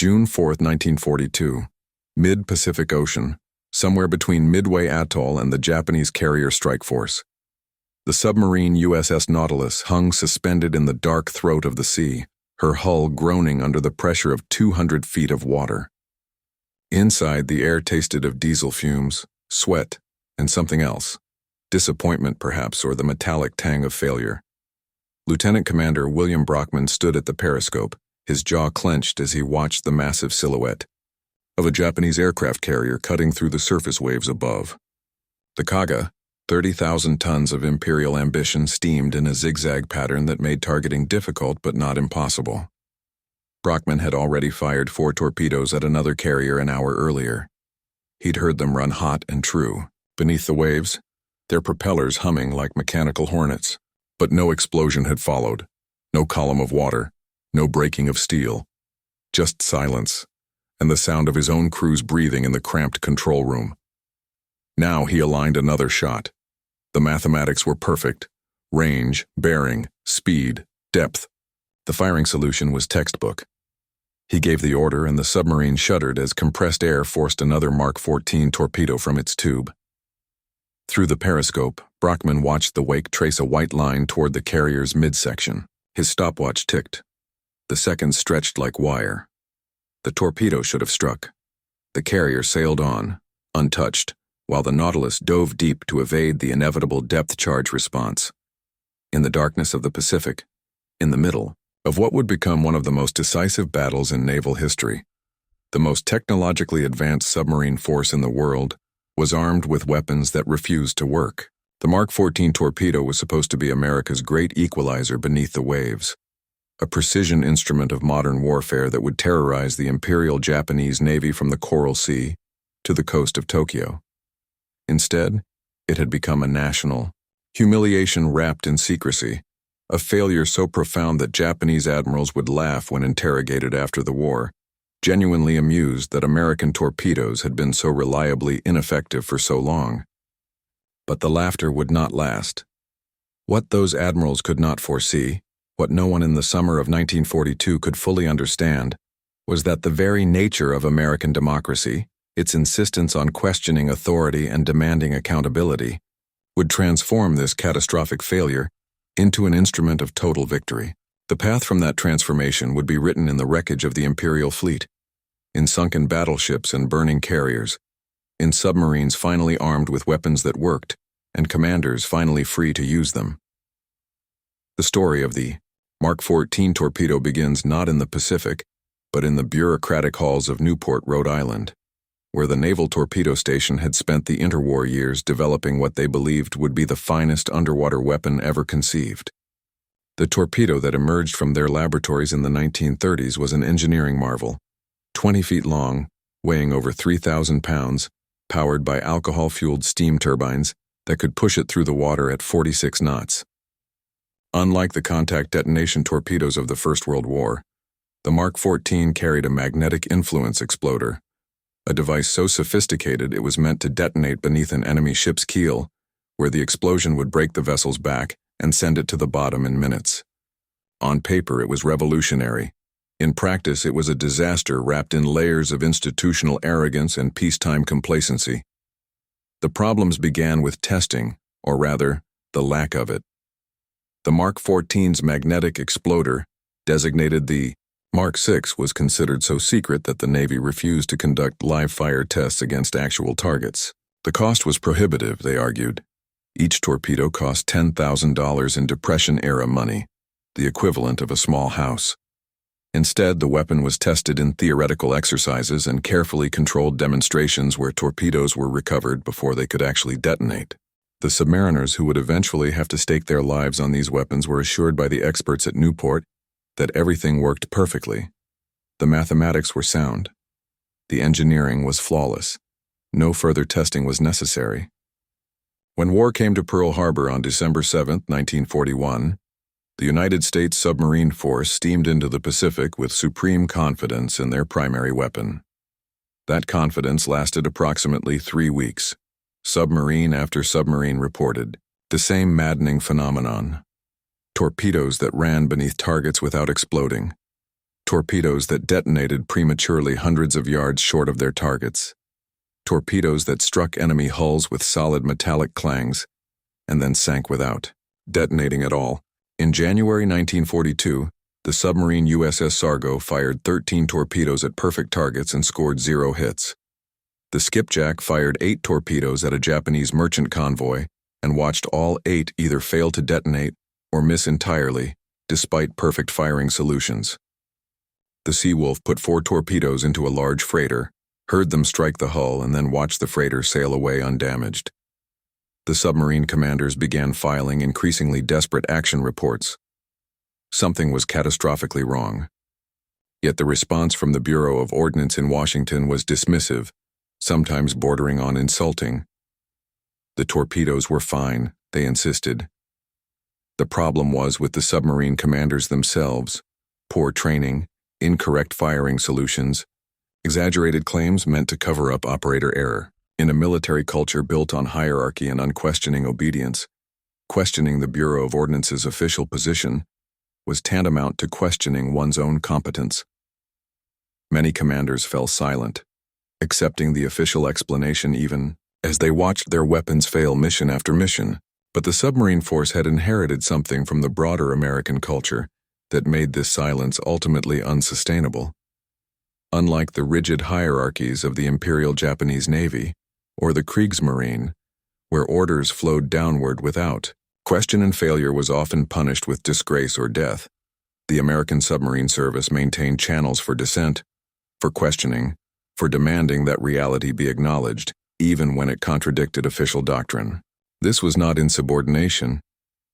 June 4, 1942. Mid-Pacific Ocean, somewhere between Midway Atoll and the Japanese carrier strike force. The submarine USS Nautilus hung suspended in the dark throat of the sea, her hull groaning under the pressure of 200 feet of water. Inside, the air tasted of diesel fumes, sweat, and something else. Disappointment, perhaps, or the metallic tang of failure. Lieutenant Commander William Brockman stood at the periscope, his jaw clenched as he watched the massive silhouette of a Japanese aircraft carrier cutting through the surface waves above. The Kaga, 30,000 tons of imperial ambition, steamed in a zigzag pattern that made targeting difficult but not impossible. Brockman had already fired 4 torpedoes at another carrier an hour earlier. He'd heard them run hot and true, beneath the waves, their propellers humming like mechanical hornets. But no explosion had followed, no column of water, no breaking of steel. Just silence, and the sound of his own crew's breathing in the cramped control room. Now he aligned another shot. The mathematics were perfect. Range, bearing, speed, depth. The firing solution was textbook. He gave the order and the submarine shuddered as compressed air forced another Mark 14 torpedo from its tube. Through the periscope, Brockman watched the wake trace a white line toward the carrier's midsection. His stopwatch ticked. The seconds stretched like wire. The torpedo should have struck. The carrier sailed on, untouched, while the Nautilus dove deep to evade the inevitable depth charge response. In the darkness of the Pacific, in the middle of what would become one of the most decisive battles in naval history, the most technologically advanced submarine force in the world was armed with weapons that refused to work. The Mark 14 torpedo was supposed to be America's great equalizer beneath the waves, a precision instrument of modern warfare that would terrorize the Imperial Japanese Navy from the Coral Sea to the coast of Tokyo. Instead, it had become a national humiliation wrapped in secrecy, a failure so profound that Japanese admirals would laugh when interrogated after the war, genuinely amused that American torpedoes had been so reliably ineffective for so long. But the laughter would not last. What those admirals could not foresee, what no one in the summer of 1942 could fully understand, was that the very nature of American democracy, its insistence on questioning authority and demanding accountability, would transform this catastrophic failure into an instrument of total victory. The path from that transformation would be written in the wreckage of the Imperial fleet, in sunken battleships and burning carriers, in submarines finally armed with weapons that worked, and commanders finally free to use them. The story of the Mark 14 torpedo begins not in the Pacific, but in the bureaucratic halls of Newport, Rhode Island, where the Naval Torpedo Station had spent the interwar years developing what they believed would be the finest underwater weapon ever conceived. The torpedo that emerged from their laboratories in the 1930s was an engineering marvel, 20 feet long, weighing over 3,000 pounds, powered by alcohol-fueled steam turbines that could push it through the water at 46 knots. Unlike the contact detonation torpedoes of the First World War, the Mark 14 carried a magnetic influence exploder, a device so sophisticated it was meant to detonate beneath an enemy ship's keel, where the explosion would break the vessel's back and send it to the bottom in minutes. On paper, it was revolutionary. In practice, it was a disaster wrapped in layers of institutional arrogance and peacetime complacency. The problems began with testing, or rather, the lack of it. The Mark 14's magnetic exploder, designated the Mark 6, was considered so secret that the Navy refused to conduct live-fire tests against actual targets. The cost was prohibitive, they argued. Each torpedo cost $10,000 in Depression-era money, the equivalent of a small house. Instead, the weapon was tested in theoretical exercises and carefully controlled demonstrations where torpedoes were recovered before they could actually detonate. The submariners who would eventually have to stake their lives on these weapons were assured by the experts at Newport that everything worked perfectly. The mathematics were sound. The engineering was flawless. No further testing was necessary. When war came to Pearl Harbor on December 7, 1941, the United States Submarine Force steamed into the Pacific with supreme confidence in their primary weapon. That confidence lasted approximately 3 weeks. Submarine after submarine reported the same maddening phenomenon. Torpedoes that ran beneath targets without exploding. torpedoes that detonated prematurely hundreds of yards short of their targets, torpedoes that struck enemy hulls with solid metallic clangs and then sank without detonating at all. In January 1942, the submarine USS Sargo fired 13 torpedoes at perfect targets and scored 0 hits. The skipjack fired 8 torpedoes at a Japanese merchant convoy and watched all 8 either fail to detonate or miss entirely, despite perfect firing solutions. The Seawolf put 4 torpedoes into a large freighter, heard them strike the hull, and then watched the freighter sail away undamaged. The submarine commanders began filing increasingly desperate action reports. Something was catastrophically wrong. Yet the response from the Bureau of Ordnance in Washington was dismissive, sometimes bordering on insulting. The torpedoes were fine, they insisted. The problem was with the submarine commanders themselves: poor training, incorrect firing solutions, exaggerated claims meant to cover up operator error. In a military culture built on hierarchy and unquestioning obedience, questioning the Bureau of Ordnance's official position was tantamount to questioning one's own competence. Many commanders fell silent, accepting the official explanation even as they watched their weapons fail mission after mission. But the submarine force had inherited something from the broader American culture that made this silence ultimately unsustainable. Unlike the rigid hierarchies of the Imperial Japanese Navy or the Kriegsmarine, where orders flowed downward without question and failure was often punished with disgrace or death, the American submarine service maintained channels for dissent, for questioning, for demanding that reality be acknowledged, even when it contradicted official doctrine. This was not insubordination.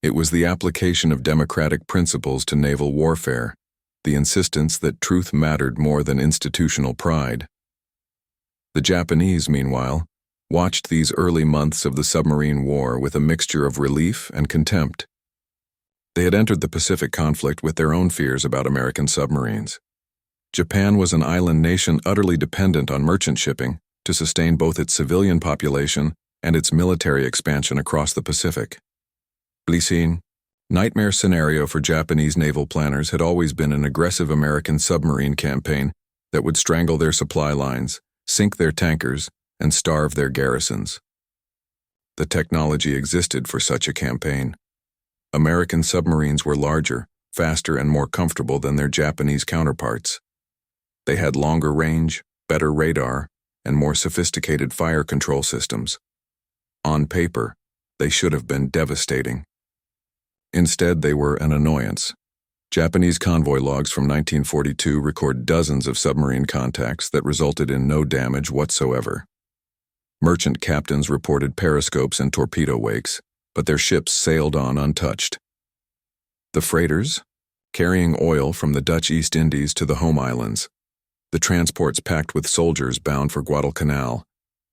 It was the application of democratic principles to naval warfare, the insistence that truth mattered more than institutional pride. The Japanese, meanwhile, watched these early months of the submarine war with a mixture of relief and contempt. They had entered the Pacific conflict with their own fears about American submarines. Japan was an island nation utterly dependent on merchant shipping to sustain both its civilian population and its military expansion across the Pacific. Glycine, nightmare scenario for Japanese naval planners, had always been an aggressive American submarine campaign that would strangle their supply lines, sink their tankers, and starve their garrisons. The technology existed for such a campaign. American submarines were larger, faster, and more comfortable than their Japanese counterparts. They had longer range, better radar, and more sophisticated fire control systems. On paper, they should have been devastating. Instead, they were an annoyance. Japanese convoy logs from 1942 record dozens of submarine contacts that resulted in no damage whatsoever. Merchant captains reported periscopes and torpedo wakes, but their ships sailed on untouched. The freighters, carrying oil from the Dutch East Indies to the home islands, the transports packed with soldiers bound for Guadalcanal,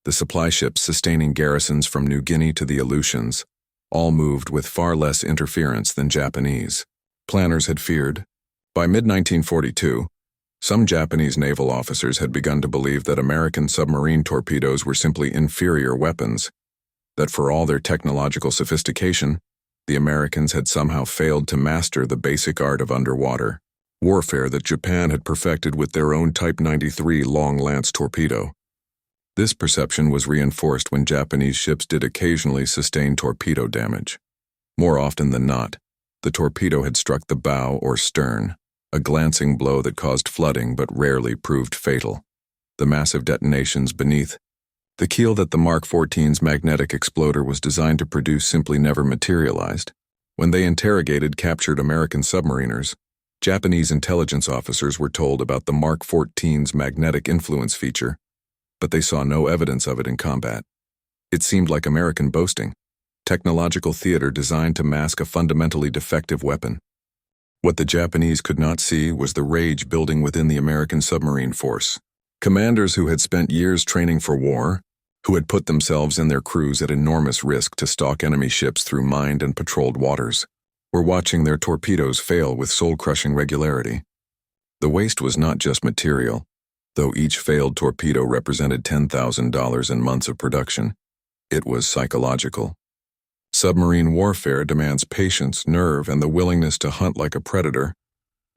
the supply ships sustaining garrisons from New Guinea to the Aleutians, all moved with far less interference than Japanese planners had feared. By mid-1942, some Japanese naval officers had begun to believe that American submarine torpedoes were simply inferior weapons, that for all their technological sophistication, the Americans had somehow failed to master the basic art of underwater warfare that Japan had perfected with their own Type 93 Long Lance torpedo. This perception was reinforced when Japanese ships did occasionally sustain torpedo damage. More often than not, the torpedo had struck the bow or stern, a glancing blow that caused flooding but rarely proved fatal. The massive detonations beneath, the keel that the Mark 14's magnetic exploder was designed to produce, simply never materialized. When they interrogated captured American submariners, Japanese intelligence officers were told about the Mark 14's magnetic influence feature, but they saw no evidence of it in combat. It seemed like American boasting, technological theater designed to mask a fundamentally defective weapon. What the Japanese could not see was the rage building within the American submarine force. Commanders who had spent years training for war, who had put themselves and their crews at enormous risk to stalk enemy ships through mined and patrolled waters, were watching their torpedoes fail with soul-crushing regularity. The waste was not just material. Though each failed torpedo represented $10,000 in months of production, it was psychological. Submarine warfare demands patience, nerve, and the willingness to hunt like a predator,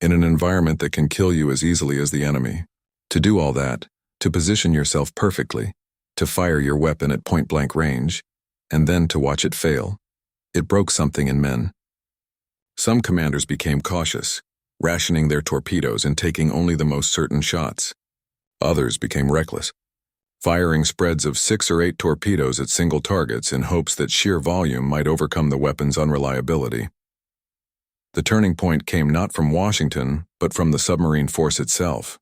in an environment that can kill you as easily as the enemy. To do all that, to position yourself perfectly, to fire your weapon at point-blank range, and then to watch it fail, it broke something in men. Some commanders became cautious, rationing their torpedoes and taking only the most certain shots. Others became reckless, firing spreads of 6 or 8 torpedoes at single targets in hopes that sheer volume might overcome the weapon's unreliability. The turning point came not from Washington, but from the submarine force itself.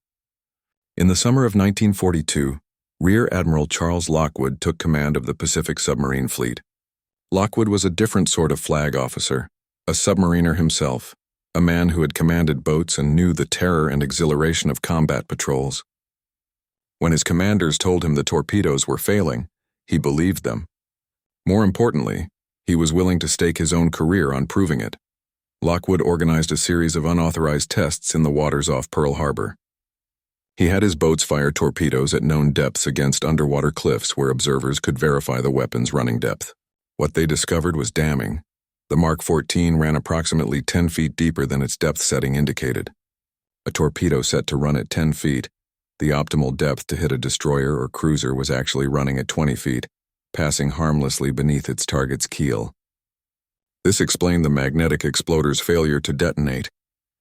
In the summer of 1942, Rear Admiral Charles Lockwood took command of the Pacific submarine fleet. Lockwood was a different sort of flag officer, a submariner himself, a man who had commanded boats and knew the terror and exhilaration of combat patrols. When his commanders told him the torpedoes were failing, he believed them. More importantly, he was willing to stake his own career on proving it. Lockwood organized a series of unauthorized tests in the waters off Pearl Harbor. He had his boats fire torpedoes at known depths against underwater cliffs where observers could verify the weapon's running depth. What they discovered was damning. The Mark 14 ran approximately 10 feet deeper than its depth setting indicated. A torpedo set to run at 10 feet, the optimal depth to hit a destroyer or cruiser was actually running at 20 feet, passing harmlessly beneath its target's keel. This explained the magnetic exploder's failure to detonate.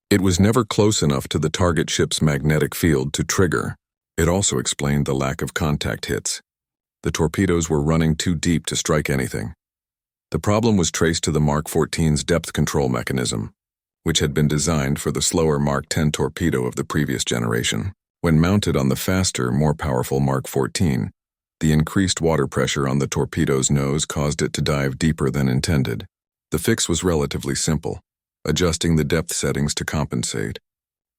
It was never close enough to the target ship's magnetic field to trigger. It also explained the lack of contact hits. The torpedoes were running too deep to strike anything. The problem was traced to the Mark 14's depth control mechanism, which had been designed for the slower Mark 10 torpedo of the previous generation. When mounted on the faster, more powerful Mark 14, the increased water pressure on the torpedo's nose caused it to dive deeper than intended. The fix was relatively simple, adjusting the depth settings to compensate.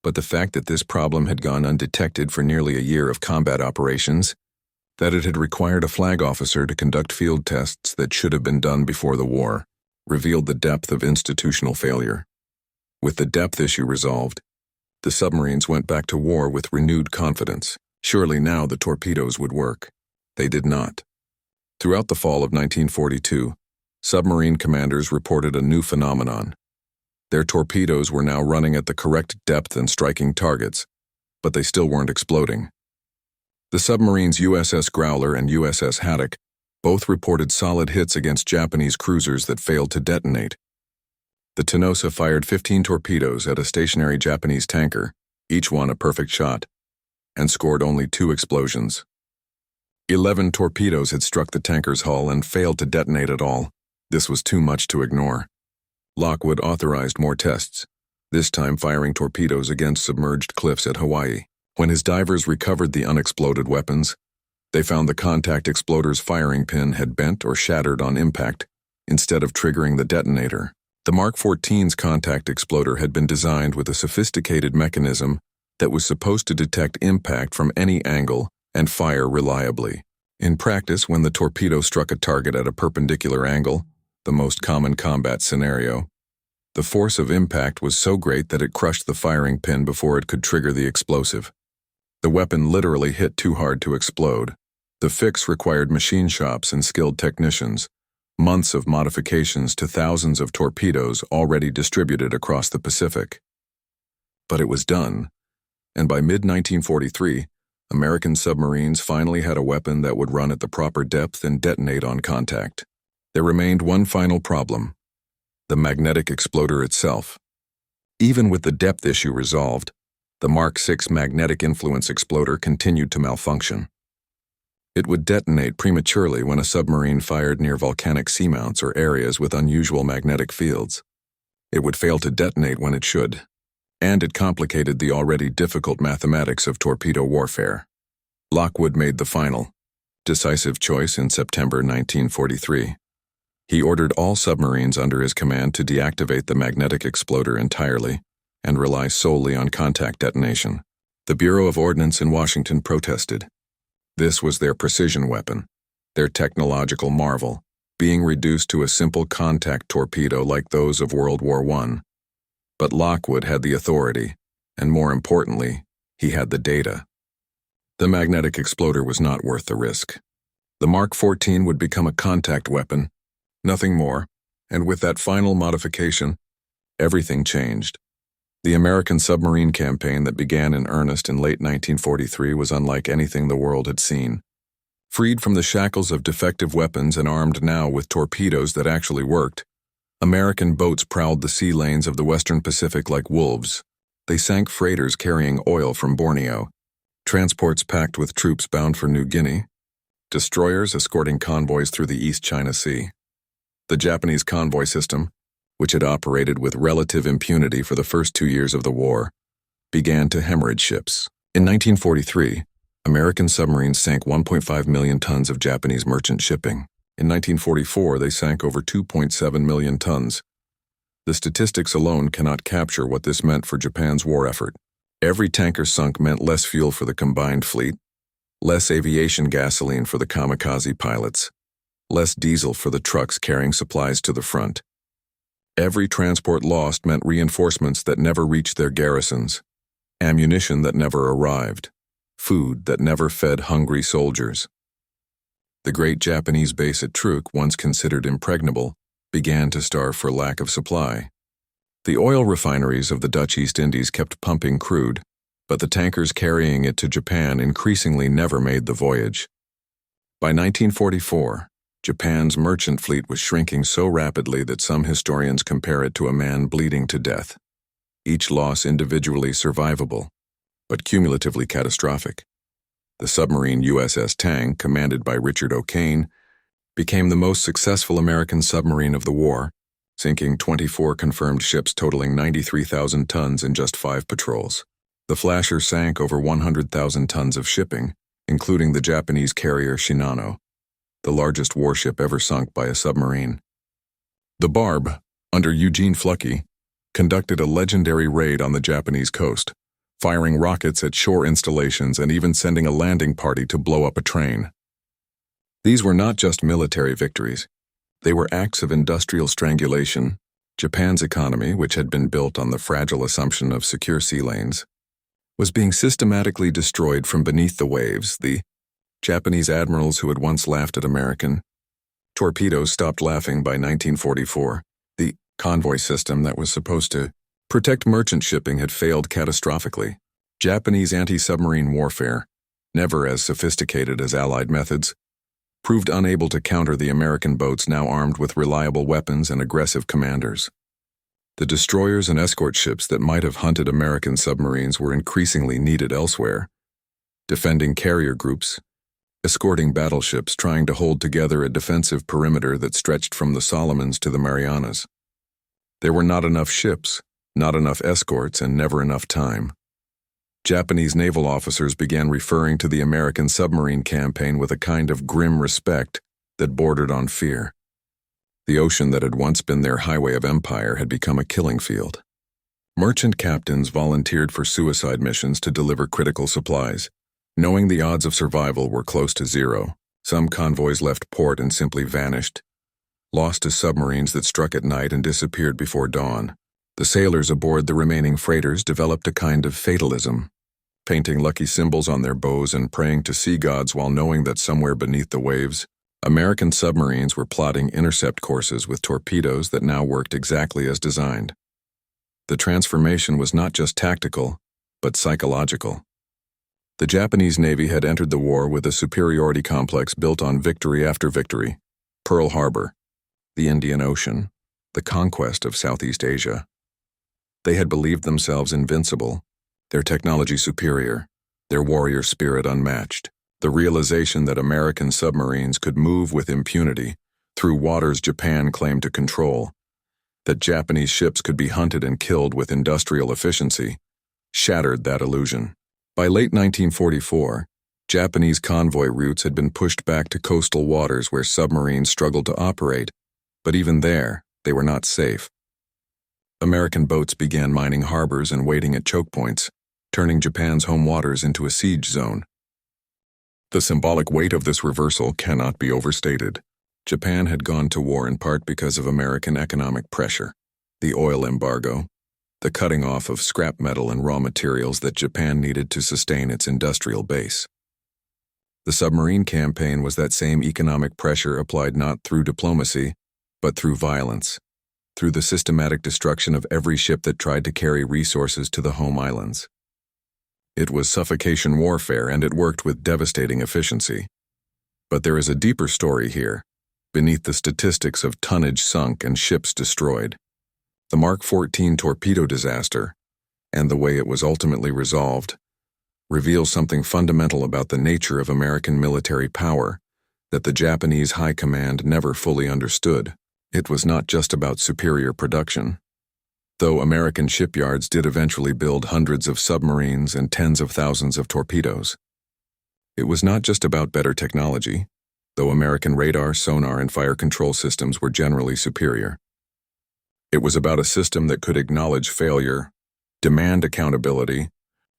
But the fact that this problem had gone undetected for nearly a year of combat operations, that it had required a flag officer to conduct field tests that should have been done before the war, revealed the depth of institutional failure. With the depth issue resolved, the submarines went back to war with renewed confidence. Surely now the torpedoes would work. They did not. Throughout the fall of 1942, submarine commanders reported a new phenomenon. Their torpedoes were now running at the correct depth and striking targets, but they still weren't exploding. The submarines USS Growler and USS Haddock both reported solid hits against Japanese cruisers that failed to detonate. The Tenosa fired 15 torpedoes at a stationary Japanese tanker, each one a perfect shot, and scored only 2 explosions. 11 torpedoes had struck the tanker's hull and failed to detonate at all. This was too much to ignore. Lockwood authorized more tests, this time firing torpedoes against submerged cliffs at Hawaii. When his divers recovered the unexploded weapons, they found the contact exploder's firing pin had bent or shattered on impact, instead of triggering the detonator. The Mark 14's contact exploder had been designed with a sophisticated mechanism that was supposed to detect impact from any angle and fire reliably. In practice, when the torpedo struck a target at a perpendicular angle, the most common combat scenario, the force of impact was so great that it crushed the firing pin before it could trigger the explosive. The weapon literally hit too hard to explode. The fix required machine shops and skilled technicians, months of modifications to thousands of torpedoes already distributed across the Pacific. But it was done, and by mid-1943, American submarines finally had a weapon that would run at the proper depth and detonate on contact. There remained one final problem: the magnetic exploder itself. Even with the depth issue resolved, the Mark 6 magnetic influence exploder continued to malfunction. It would detonate prematurely when a submarine fired near volcanic seamounts or areas with unusual magnetic fields. It would fail to detonate when it should, and it complicated the already difficult mathematics of torpedo warfare. Lockwood made the final, decisive choice in September 1943. He ordered all submarines under his command to deactivate the magnetic exploder entirely and rely solely on contact detonation. The Bureau of Ordnance in Washington protested. This was their precision weapon, their technological marvel, being reduced to a simple contact torpedo like those of World War I. But Lockwood had the authority, and more importantly, he had the data. The magnetic exploder was not worth the risk. The Mark 14 would become a contact weapon, nothing more, and with that final modification, everything changed. The American submarine campaign that began in earnest in late 1943 was unlike anything the world had seen. Freed from the shackles of defective weapons and armed now with torpedoes that actually worked, American boats prowled the sea lanes of the Western Pacific like wolves. They sank freighters carrying oil from Borneo, transports packed with troops bound for New Guinea, destroyers escorting convoys through the East China Sea. The Japanese convoy system, which had operated with relative impunity for the first 2 years of the war, began to hemorrhage ships. In 1943, American submarines sank 1.5 million tons of Japanese merchant shipping. In 1944, they sank over 2.7 million tons. The statistics alone cannot capture what this meant for Japan's war effort. Every tanker sunk meant less fuel for the combined fleet, less aviation gasoline for the kamikaze pilots, less diesel for the trucks carrying supplies to the front. Every transport lost meant reinforcements that never reached their garrisons, ammunition that never arrived, food that never fed hungry soldiers. The great Japanese base at Truk, once considered impregnable, began to starve for lack of supply. The oil refineries of the Dutch East Indies kept pumping crude, but the tankers carrying it to Japan increasingly never made the voyage. By 1944, Japan's merchant fleet was shrinking so rapidly that some historians compare it to a man bleeding to death. Each loss individually survivable, but cumulatively catastrophic. The submarine USS Tang, commanded by Richard O'Kane, became the most successful American submarine of the war, sinking 24 confirmed ships totaling 93,000 tons in just 5 patrols. The Flasher sank over 100,000 tons of shipping, including the Japanese carrier Shinano, the largest warship ever sunk by a submarine. The Barb, under Eugene Fluckey, conducted a legendary raid on the Japanese coast, firing rockets at shore installations and even sending a landing party to blow up a train. These were not just military victories. They were acts of industrial strangulation. Japan's economy, which had been built on the fragile assumption of secure sea lanes, was being systematically destroyed from beneath the waves. The Japanese admirals who had once laughed at American torpedoes stopped laughing by 1944. The convoy system that was supposed to protect merchant shipping had failed catastrophically. Japanese anti-submarine warfare, never as sophisticated as Allied methods, proved unable to counter the American boats now armed with reliable weapons and aggressive commanders. The destroyers and escort ships that might have hunted American submarines were increasingly needed elsewhere, defending carrier groups, escorting battleships trying to hold together a defensive perimeter that stretched from the Solomons to the Marianas. There were not enough ships, not enough escorts, and never enough time. Japanese naval officers began referring to the American submarine campaign with a kind of grim respect that bordered on fear. The ocean that had once been their highway of empire had become a killing field. Merchant captains volunteered for suicide missions to deliver critical supplies, knowing the odds of survival were close to zero. Some convoys left port and simply vanished, lost to submarines that struck at night and disappeared before dawn. The sailors aboard the remaining freighters developed a kind of fatalism, painting lucky symbols on their bows and praying to sea gods while knowing that somewhere beneath the waves, American submarines were plotting intercept courses with torpedoes that now worked exactly as designed. The transformation was not just tactical, but psychological. The Japanese Navy had entered the war with a superiority complex built on victory after victory: Pearl Harbor, the Indian Ocean, the conquest of Southeast Asia. They had believed themselves invincible, their technology superior, their warrior spirit unmatched. The realization that American submarines could move with impunity through waters Japan claimed to control, that Japanese ships could be hunted and killed with industrial efficiency, shattered that illusion. By late 1944, Japanese convoy routes had been pushed back to coastal waters where submarines struggled to operate, but even there, they were not safe. American boats began mining harbors and waiting at choke points, turning Japan's home waters into a siege zone. The symbolic weight of this reversal cannot be overstated. Japan had gone to war in part because of American economic pressure, the oil embargo, the cutting off of scrap metal and raw materials that Japan needed to sustain its industrial base. The submarine campaign was that same economic pressure applied not through diplomacy, but through violence, through the systematic destruction of every ship that tried to carry resources to the home islands. It was suffocation warfare, and it worked with devastating efficiency. But there is a deeper story here, beneath the statistics of tonnage sunk and ships destroyed. The Mark 14 torpedo disaster, and the way it was ultimately resolved, reveals something fundamental about the nature of American military power that the Japanese High Command never fully understood. It was not just about superior production. Though American shipyards did eventually build hundreds of submarines and tens of thousands of torpedoes. It was not just about better technology, though American radar, sonar, and fire control systems were generally superior. It was about a system that could acknowledge failure, demand accountability,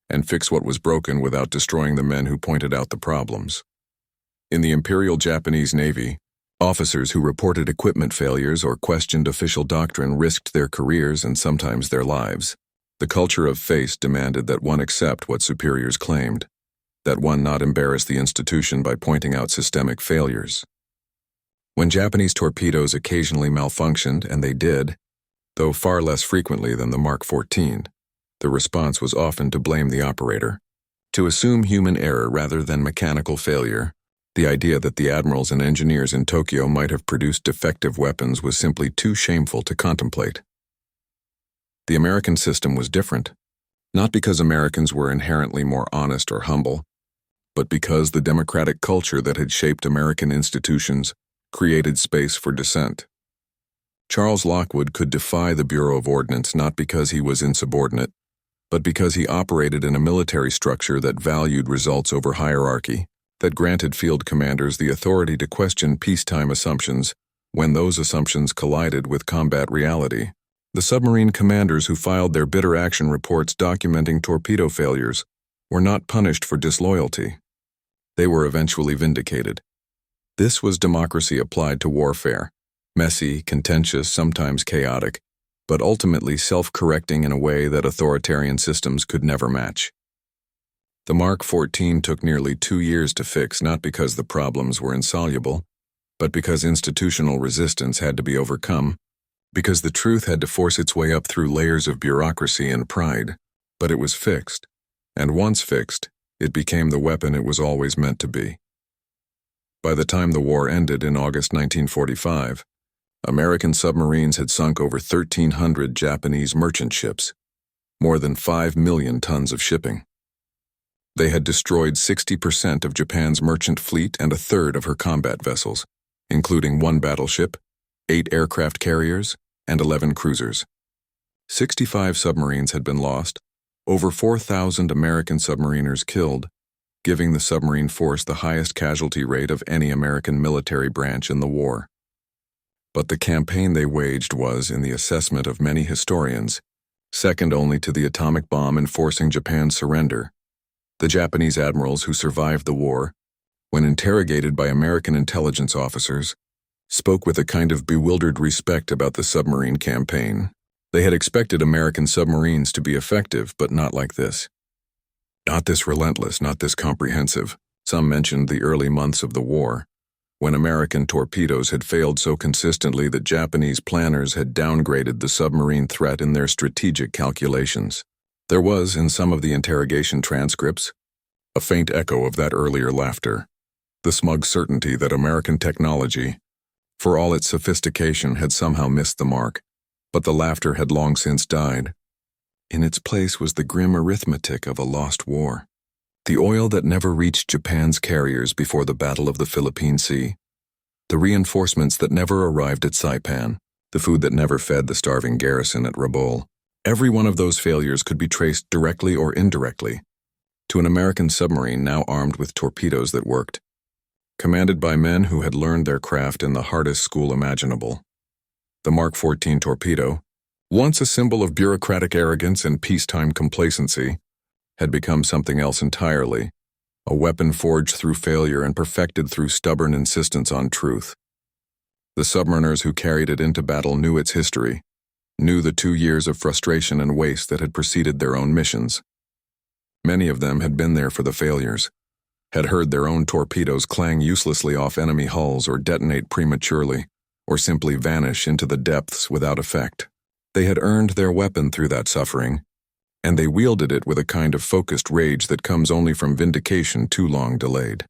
and fix what was broken without destroying the men who pointed out the problems. In the Imperial Japanese Navy, officers who reported equipment failures or questioned official doctrine risked their careers and sometimes their lives. The culture of face demanded that one accept what superiors claimed, that one not embarrass the institution by pointing out systemic failures. When Japanese torpedoes occasionally malfunctioned, and they did, though far less frequently than the Mark 14, the response was often to blame the operator, to assume human error rather than mechanical failure. The idea that the admirals and engineers in Tokyo might have produced defective weapons was simply too shameful to contemplate. The American system was different, not because Americans were inherently more honest or humble, but because the democratic culture that had shaped American institutions created space for dissent. Charles Lockwood could defy the Bureau of Ordnance not because he was insubordinate, but because he operated in a military structure that valued results over hierarchy, that granted field commanders the authority to question peacetime assumptions when those assumptions collided with combat reality. The submarine commanders who filed their bitter action reports documenting torpedo failures were not punished for disloyalty. They were eventually vindicated. This was democracy applied to warfare, messy, contentious, sometimes chaotic, but ultimately self-correcting in a way that authoritarian systems could never match. The Mark 14 took nearly 2 years to fix, not because the problems were insoluble, but because institutional resistance had to be overcome, because the truth had to force its way up through layers of bureaucracy and pride. But it was fixed, and once fixed, it became the weapon it was always meant to be. By the time the war ended in August 1945, American submarines had sunk over 1,300 Japanese merchant ships, more than 5 million tons of shipping. They had destroyed 60% of Japan's merchant fleet and a third of her combat vessels, including 1 battleship, 8 aircraft carriers, and 11 cruisers. 65 submarines had been lost, over 4,000 American submariners killed, giving the submarine force the highest casualty rate of any American military branch in the war. But the campaign they waged was, in the assessment of many historians, second only to the atomic bomb enforcing Japan's surrender. The Japanese admirals who survived the war, when interrogated by American intelligence officers, spoke with a kind of bewildered respect about the submarine campaign. They had expected American submarines to be effective, but not like this. Not this relentless, not this comprehensive. Some mentioned the early months of the war, when American torpedoes had failed so consistently that Japanese planners had downgraded the submarine threat in their strategic calculations. There was, in some of the interrogation transcripts, a faint echo of that earlier laughter, the smug certainty that American technology, for all its sophistication, had somehow missed the mark. But the laughter had long since died. In its place was the grim arithmetic of a lost war. The oil that never reached Japan's carriers before the Battle of the Philippine Sea, the reinforcements that never arrived at Saipan, the food that never fed the starving garrison at Rabaul. Every one of those failures could be traced directly or indirectly to an American submarine now armed with torpedoes that worked, commanded by men who had learned their craft in the hardest school imaginable. The Mark 14 torpedo, once a symbol of bureaucratic arrogance and peacetime complacency, had become something else entirely, a weapon forged through failure and perfected through stubborn insistence on truth. The submariners who carried it into battle knew its history, knew the 2 years of frustration and waste that had preceded their own missions. Many of them had been there for the failures, had heard their own torpedoes clang uselessly off enemy hulls or detonate prematurely, or simply vanish into the depths without effect. They had earned their weapon through that suffering, and they wielded it with a kind of focused rage that comes only from vindication too long delayed.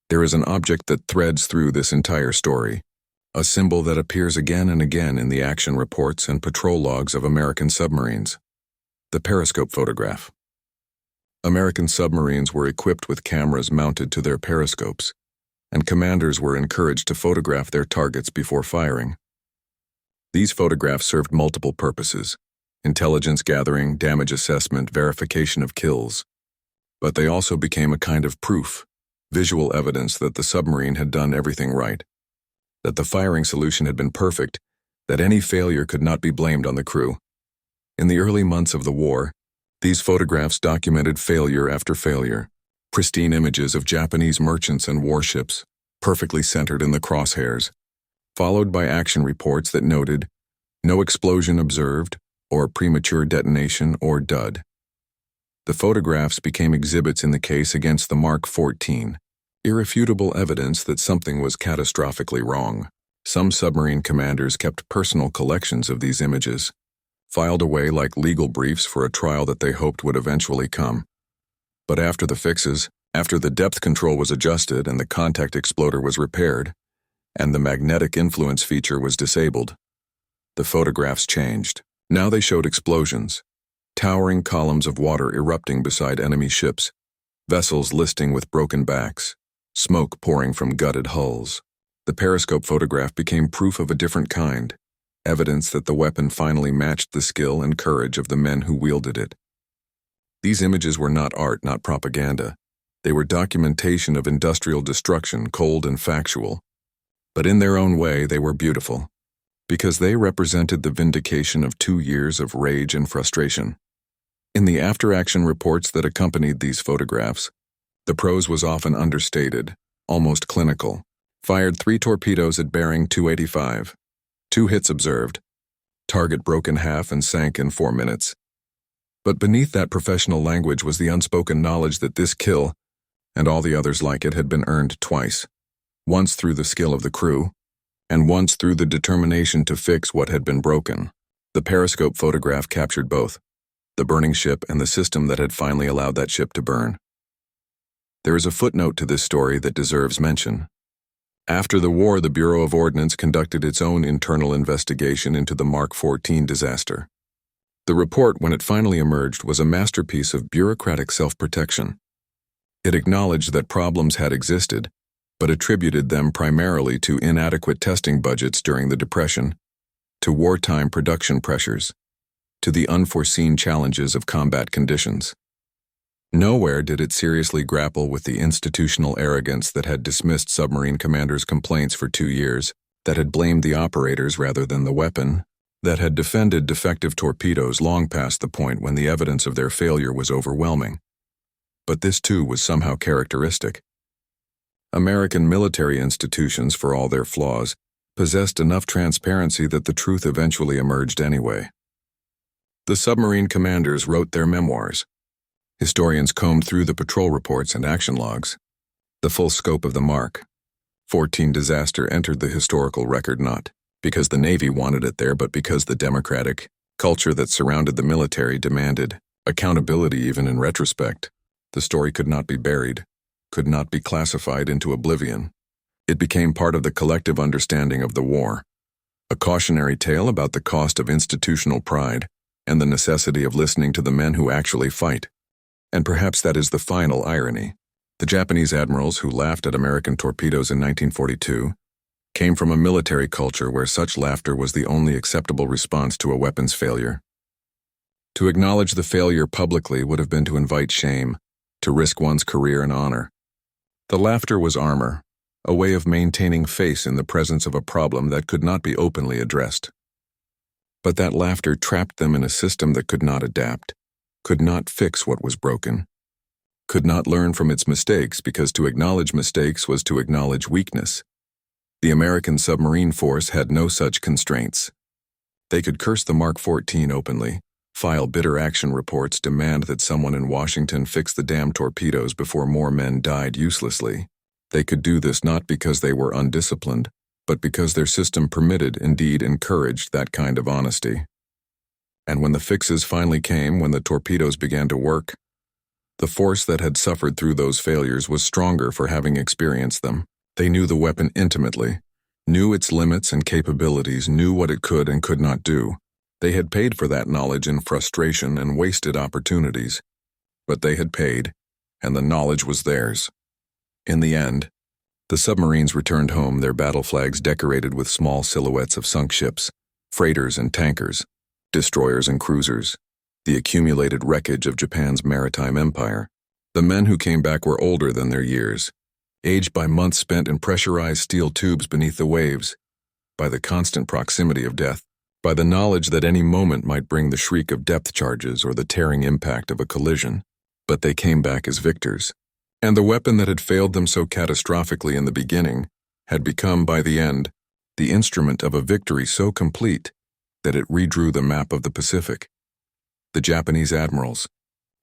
There is an object that threads through this entire story, a symbol that appears again and again in the action reports and patrol logs of American submarines: the periscope photograph. American submarines were equipped with cameras mounted to their periscopes, and commanders were encouraged to photograph their targets before firing. These photographs served multiple purposes: intelligence gathering, damage assessment, verification of kills. But they also became a kind of proof, visual evidence that the submarine had done everything right, that the firing solution had been perfect, that any failure could not be blamed on the crew. In the early months of the war, these photographs documented failure after failure: pristine images of Japanese merchants and warships, perfectly centered in the crosshairs, followed by action reports that noted no explosion observed, or premature detonation, or dud. The photographs became exhibits in the case against the Mark 14, irrefutable evidence that something was catastrophically wrong. Some submarine commanders kept personal collections of these images, filed away like legal briefs for a trial that they hoped would eventually come. But after the fixes, after the depth control was adjusted and the contact exploder was repaired, and the magnetic influence feature was disabled, the photographs changed. Now they showed explosions, towering columns of water erupting beside enemy ships, vessels listing with broken backs, smoke pouring from gutted hulls. The periscope photograph became proof of a different kind, evidence that the weapon finally matched the skill and courage of the men who wielded it. These images were not art, not propaganda. They were documentation of industrial destruction, cold and factual. But in their own way, they were beautiful, because they represented the vindication of 2 years of rage and frustration. In the after-action reports that accompanied these photographs, the prose was often understated, almost clinical. Fired 3 torpedoes at bearing 285. 2 hits observed. Target broke in half and sank in 4 minutes. But beneath that professional language was the unspoken knowledge that this kill, and all the others like it, had been earned twice. Once through the skill of the crew, and once through the determination to fix what had been broken. The periscope photograph captured both: the burning ship and the system that had finally allowed that ship to burn. There is a footnote to this story that deserves mention. After the war, the Bureau of Ordnance conducted its own internal investigation into the Mark 14 disaster. The report, when it finally emerged, was a masterpiece of bureaucratic self-protection. It acknowledged that problems had existed, but attributed them primarily to inadequate testing budgets during the Depression, to wartime production pressures, to the unforeseen challenges of combat conditions. Nowhere did it seriously grapple with the institutional arrogance that had dismissed submarine commanders' complaints for 2 years, that had blamed the operators rather than the weapon, that had defended defective torpedoes long past the point when the evidence of their failure was overwhelming. But this too was somehow characteristic. American military institutions, for all their flaws, possessed enough transparency that the truth eventually emerged anyway. The submarine commanders wrote their memoirs. Historians combed through the patrol reports and action logs. The full scope of the Mark 14 disaster entered the historical record not because the Navy wanted it there, but because the democratic culture that surrounded the military demanded accountability even in retrospect. The story could not be buried, could not be classified into oblivion. It became part of the collective understanding of the war, a cautionary tale about the cost of institutional pride and the necessity of listening to the men who actually fight. And perhaps that is the final irony. The Japanese admirals who laughed at American torpedoes in 1942 came from a military culture where such laughter was the only acceptable response to a weapons failure. To acknowledge the failure publicly would have been to invite shame, to risk one's career and honor. The laughter was armor, a way of maintaining face in the presence of a problem that could not be openly addressed. But that laughter trapped them in a system that could not adapt, could not fix what was broken, could not learn from its mistakes, because to acknowledge mistakes was to acknowledge weakness. The American submarine force had no such constraints. They could curse the Mark 14 openly, file bitter action reports, demand that someone in Washington fix the damn torpedoes before more men died uselessly. They could do this not because they were undisciplined, but because their system permitted, indeed encouraged, that kind of honesty. And when the fixes finally came, when the torpedoes began to work, the force that had suffered through those failures was stronger for having experienced them. They knew the weapon intimately, knew its limits and capabilities, knew what it could and could not do. They had paid for that knowledge in frustration and wasted opportunities. But they had paid, and the knowledge was theirs. In the end, the submarines returned home, their battle flags decorated with small silhouettes of sunk ships, freighters and tankers, destroyers and cruisers, the accumulated wreckage of Japan's maritime empire. The men who came back were older than their years, aged by months spent in pressurized steel tubes beneath the waves, by the constant proximity of death, by the knowledge that any moment might bring the shriek of depth charges or the tearing impact of a collision. But they came back as victors. And the weapon that had failed them so catastrophically in the beginning had become, by the end, the instrument of a victory so complete that it redrew the map of the Pacific. The Japanese admirals,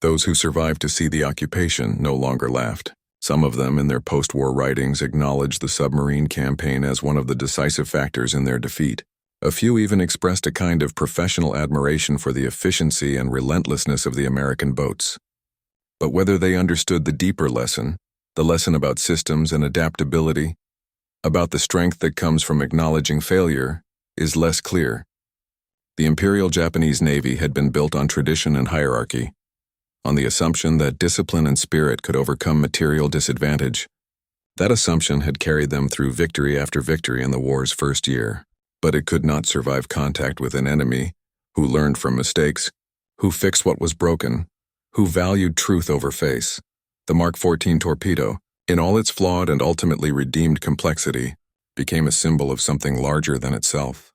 those who survived to see the occupation, no longer laughed. Some of them, in their post-war writings, acknowledged the submarine campaign as one of the decisive factors in their defeat. A few even expressed a kind of professional admiration for the efficiency and relentlessness of the American boats. But whether they understood the deeper lesson, the lesson about systems and adaptability, about the strength that comes from acknowledging failure, is less clear. The Imperial Japanese Navy had been built on tradition and hierarchy, on the assumption that discipline and spirit could overcome material disadvantage. That assumption had carried them through victory after victory in the war's first year, but it could not survive contact with an enemy who learned from mistakes, who fixed what was broken, who valued truth over face. The Mark 14 torpedo, in all its flawed and ultimately redeemed complexity, became a symbol of something larger than itself.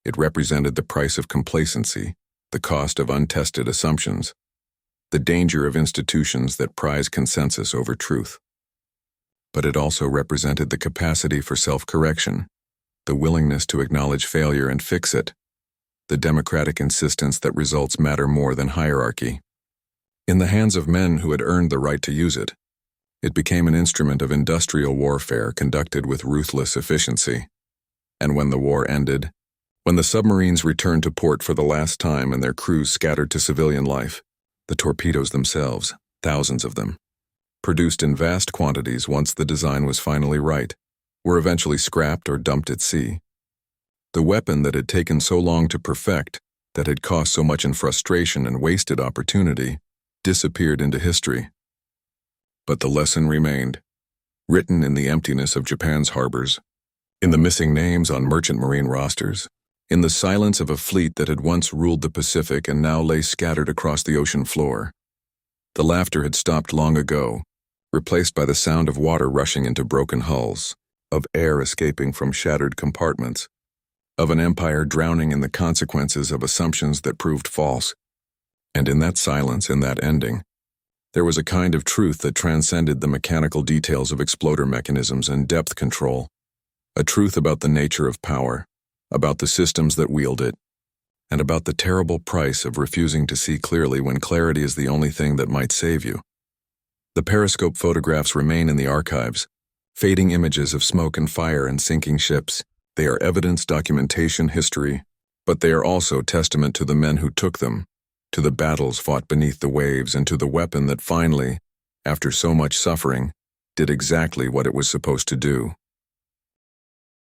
It represented the price of complacency, the cost of untested assumptions, the danger of institutions that prize consensus over truth. But it also represented the capacity for self-correction, the willingness to acknowledge failure and fix it, the democratic insistence that results matter more than hierarchy. In the hands of men who had earned the right to use it, it became an instrument of industrial warfare conducted with ruthless efficiency. And when the war ended, when the submarines returned to port for the last time and their crews scattered to civilian life, the torpedoes themselves, thousands of them, produced in vast quantities once the design was finally right, were eventually scrapped or dumped at sea. The weapon that had taken so long to perfect, that had cost so much in frustration and wasted opportunity, disappeared into history. But the lesson remained, written in the emptiness of Japan's harbors, in the missing names on merchant marine rosters, in the silence of a fleet that had once ruled the Pacific and now lay scattered across the ocean floor. The laughter had stopped long ago, replaced by the sound of water rushing into broken hulls, of air escaping from shattered compartments, of an empire drowning in the consequences of assumptions that proved false. And in that silence, in that ending, there was a kind of truth that transcended the mechanical details of exploder mechanisms and depth control, a truth about the nature of power, about the systems that wield it, and about the terrible price of refusing to see clearly when clarity is the only thing that might save you. The periscope photographs remain in the archives, fading images of smoke and fire and sinking ships. They are evidence, documentation, history, but they are also testament to the men who took them, to the battles fought beneath the waves, and to the weapon that finally, after so much suffering, did exactly what it was supposed to do.